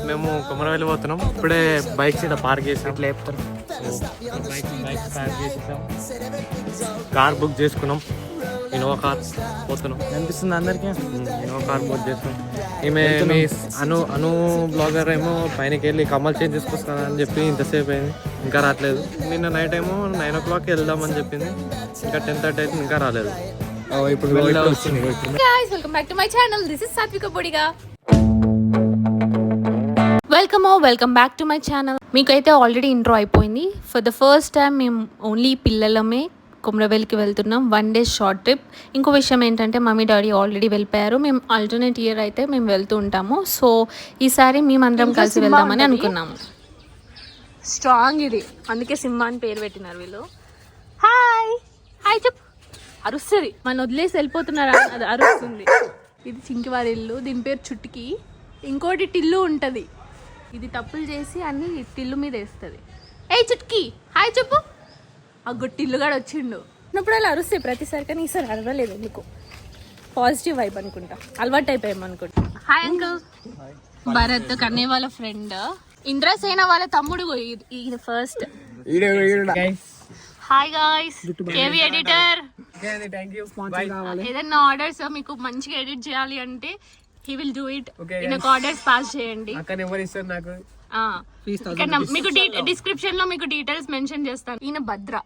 మేము కొమరవెల్లి పోతున్నాం. ఇప్పుడే బైక్స్ ఇక్కడ పార్క్ చేసాం. ఇట్లా చెప్తాం బైక్ పార్క్ చేసేసాం. కార్ బుక్ చేసుకున్నాం. ఇన్నోవా కార్ పోతున్నాం. అనిపిస్తుంది అందరికీ. ఇన్నోవా కార్ బుక్ చేస్తాం. ఈమె మీ అను బ్లాగర్ ఏమో పైనకి వెళ్ళి కమ్మలు చేంజ్ చేసుకొస్తాను అని చెప్పి ఇంతసేపు అయింది, ఇంకా రావట్లేదు. నిన్న నైట్ ఏమో 9 o'clock వెళ్దామని చెప్పింది, ఇంకా 10:30 అయితే ఇంకా రాలేదు. ఇప్పుడు welcome back to my channel. This is సాత్విక పొడిగా. Welcome back to my channel. మీకైతే ఆల్రెడీ ఇంట్రో అయిపోయింది. ఫర్ ద ఫస్ట్ టైం మేము ఓన్లీ పిల్లలమే కొమరవెల్లికి వెళ్తున్నాం. 1 day షార్ట్ ట్రిప్. ఇంకో విషయం ఏంటంటే మమ్మీ డాడీ ఆల్రెడీ వెళ్ళిపోయారు. మేము ఆల్టర్నేట్ ఇయర్ అయితే మేము వెళ్తూ ఉంటాము. సో ఈసారి మేమందరం కలిసి వెళ్దామని అనుకున్నాము. స్ట్రాంగ్ ఇది, అందుకే సింహ అని పేరు పెట్టినారు వీళ్ళు. హాయ్ హాయ్ చెప్పు. అరుస్తుంది, మన వదిలేసి వెళ్ళిపోతున్నారా అది అరుస్తుంది. ఇది చింకివారి ఇల్లు, దీని పేరు చుట్టికి. ఇంకోటి టిల్లు ఉంటుంది, ఇది తప్పులు చేసి అన్ని టిల్లు మీద వేస్తుంది. ఏ చుట్కి హాయ్ చెప్పు. ఆ గొట్టిల్లుగాడు వచ్చిండు. అన్నప్పుడు అలా అరుస్తాయి ప్రతిసారి, కానీ ఈసారి అరవలేదు ఎందుకు. పాజిటివ్ వైబ్ అనుకుంటా, అలవాటు అయిపోయాం అనుకుంటా. Hi uncle. భరత్ కన్నే వాళ్ళ ఫ్రెండ్, ఇంద్రసేన వాళ్ళ తమ్ముడు. ఈయన first. Hi guys, KV editor. ఏదైనా ఆర్డర్స్ మీకు మంచిగా ఎడిట్ చేయాలి అంటే హీ విల్ డూ ఇట్. ఈయనకు ఆర్డర్స్ పాస్ చేయండి. మీకు డిస్క్రిప్షన్ లో మీకు డీటెయిల్స్ మెన్షన్ చేస్తాను. ఈయన భద్ర.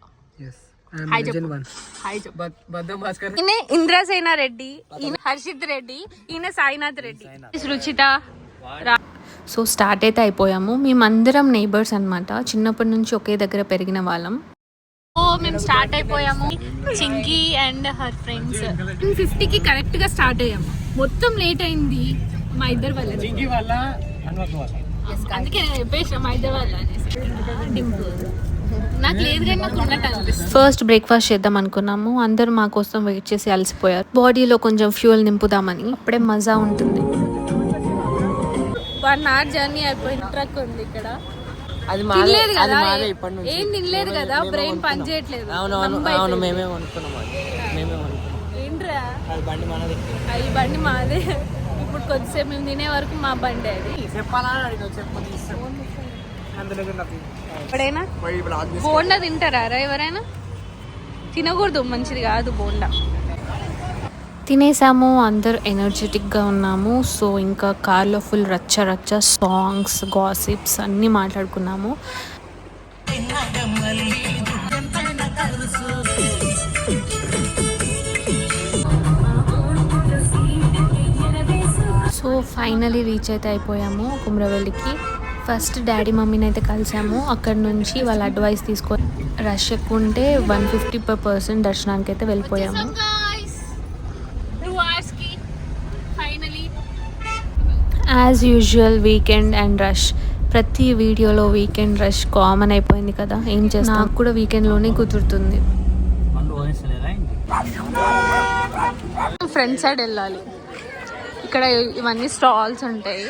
ఈయన ఇంద్రసేన రెడ్డి, ఈయన హర్షిత్ రెడ్డి, ఈయన సాయినాథ్ రెడ్డి, రుచిత. సో స్టార్ట్ అయితే అయిపోయాము. మేమందరం నైబర్స్ అన్నమాట, చిన్నప్పటి నుంచి ఒకే దగ్గర పెరిగిన వాళ్ళం. మేము స్టార్ట్ అయిపోయాము. చింకీ అండ్ హర్ ఫ్రెండ్స్ 50కి కరెక్ట్ గా స్టార్ట్ అయ్యాము. మొత్తం లేట్ అయింది మా ఇద్దరు వల్ల. అందుకే చెప్పేసి మా ఇద్దరు వల్ల నాకు లేదు కానీ నాకు ఉన్నట్టు అనిపిస్తుంది. ఫస్ట్ బ్రేక్ఫాస్ట్ చేద్దాం అనుకున్నాము. అందరూ మా కోసం వెయిట్ చేసి అలసిపోయారు. బాడీలో కొంచెం ఫ్యూయల్ నింపుదామని. అప్పుడే మజా ఉంటుంది. 1 hour జర్నీ అయిపోయింది. ట్రక్ ఉంది ఇక్కడ. తినలేదు కదా, ఏం తినలేదు కదా, బ్రెయిన్ పని చేయట్లేదు. ఏంట్రా ఈ బండి మాదే. ఇప్పుడు కొద్దిసేపు మేము తినే వరకు మా బండి అది. ఎప్పుడైనా బోండా తింటారా ఎవరైనా? తినకూడదు, మంచిది కాదు బోండా. తినేసాము, అందరు ఎనర్జెటిక్గా ఉన్నాము. సో ఇంకా కార్లో ఫుల్ రచ్చ రచ్చ, సాంగ్స్, గాసిప్స్ అన్నీ మాట్లాడుకున్నాము. సో ఫైనలీ రీచ్ అయితే అయిపోయాము కొమరవెల్లికి. ఫస్ట్ డాడీ మమ్మీని అయితే కలిసాము. అక్కడ నుంచి వాళ్ళ అడ్వైస్ తీసుకొని రష్ ఎక్కువ ఉంటే 150 per person దర్శనానికి అయితే వెళ్ళిపోయాము. As usual weekend and rush. ప్రతి వీడియోలో వీకెండ్ రష్ కామన్ అయిపోయింది కదా, ఏం చేస్తాం. నాకు కూడా వీకెండ్లోనే కుదురుతుంది. ఫ్రంట్ సైడ్ వెళ్ళాలి. ఇక్కడ ఇవన్నీ స్టాల్స్ ఉంటాయి.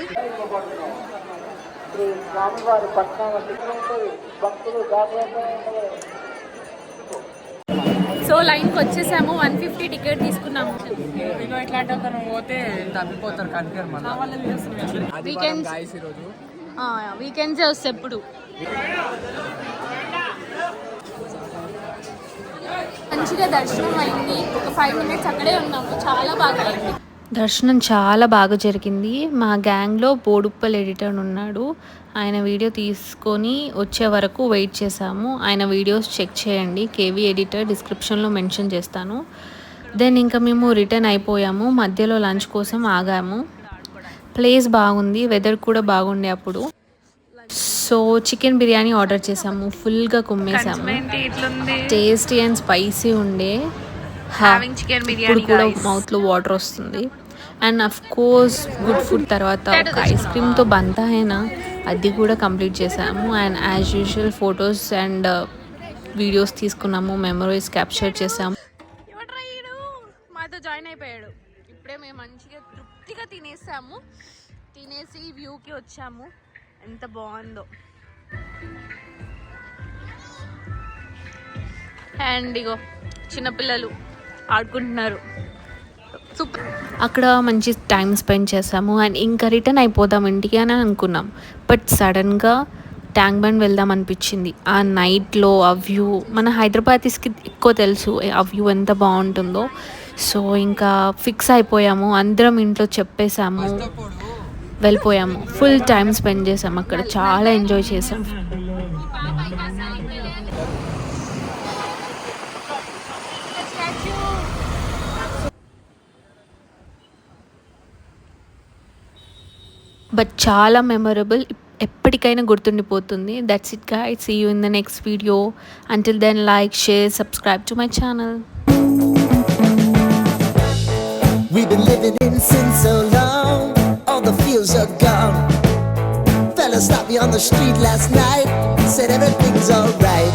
సో లైన్కి వచ్చేసాము. 150 టికెట్ తీసుకున్నాము. వీకెండ్స్ వస్తే ఎప్పుడు మంచిగా దర్శనం అయింది. ఒక 5 minutes అక్కడే ఉన్నాము. చాలా బాగా అయింది దర్శనం, చాలా బాగా జరిగింది. మా గ్యాంగ్లో బోడుప్పల్ ఎడిటర్ ఉన్నాడు. ఆయన వీడియో తీసుకొని వచ్చే వరకు వెయిట్ చేసాము. ఆయన వీడియోస్ చెక్ చేయండి, కేవీ ఎడిటర్, డిస్క్రిప్షన్లో మెన్షన్ చేస్తాను. దెన్ ఇంకా మేము రిటర్న్ అయిపోయాము. మధ్యలో లంచ్ కోసం ఆగాము. ప్లేస్ బాగుంది, వెదర్ కూడా బాగుండే అప్పుడు. సో చికెన్ బిర్యానీ ఆర్డర్ చేసాము. ఫుల్గా కుమ్మేసాము. టేస్టీ అండ్ స్పైసీ ఉండే. ఇప్పుడు కూడా మౌత్లో వాటర్ వస్తుంది. And of course good food తర్వాత ఒక ఐస్ క్రీమ్తో బంతా అయినా అది కూడా కంప్లీట్ చేసాము. And as usual photos and videos తీసుకున్నాము, మెమరీస్ క్యాప్చర్ చేసాము. మాతో జాయిన్ అయిపోయాడు. ఇప్పుడే మేము మంచిగా తృప్తిగా తినేసాము. తినేసి వ్యూకి వచ్చాము. ఎంత బాగుందో. అండ్ ఇగో చిన్నపిల్లలు ఆడుకుంటున్నారు. అక్కడ మంచి టైం స్పెండ్ చేసాము అండ్ ఇంకా రిటర్న్ అయిపోదాం ఇంటికి అని అనుకున్నాం. బట్ సడన్గా ట్యాంక్ బండ్ వెళ్దాం అనిపించింది. ఆ నైట్లో ఆ వ్యూ మన హైదరాబాదీస్కి ఎక్కువ తెలుసు ఆ వ్యూ ఎంత బాగుంటుందో. సో ఇంకా ఫిక్స్ అయిపోయాము, అందరం ఇంట్లో చెప్పేసాము, వెళ్ళిపోయాము. ఫుల్ టైం స్పెండ్ చేసాము అక్కడ, చాలా ఎంజాయ్ చేసాం. బట్ చాలా మెమొరబుల్, ఎప్పటికైనా గుర్తుండిపోతుంది. That's it guys, see you in the next video. Until then like, share, subscribe to my channel. We've been living in sin so long, all the feels are gone. Fella stopped me on the street last night, said everything's alright.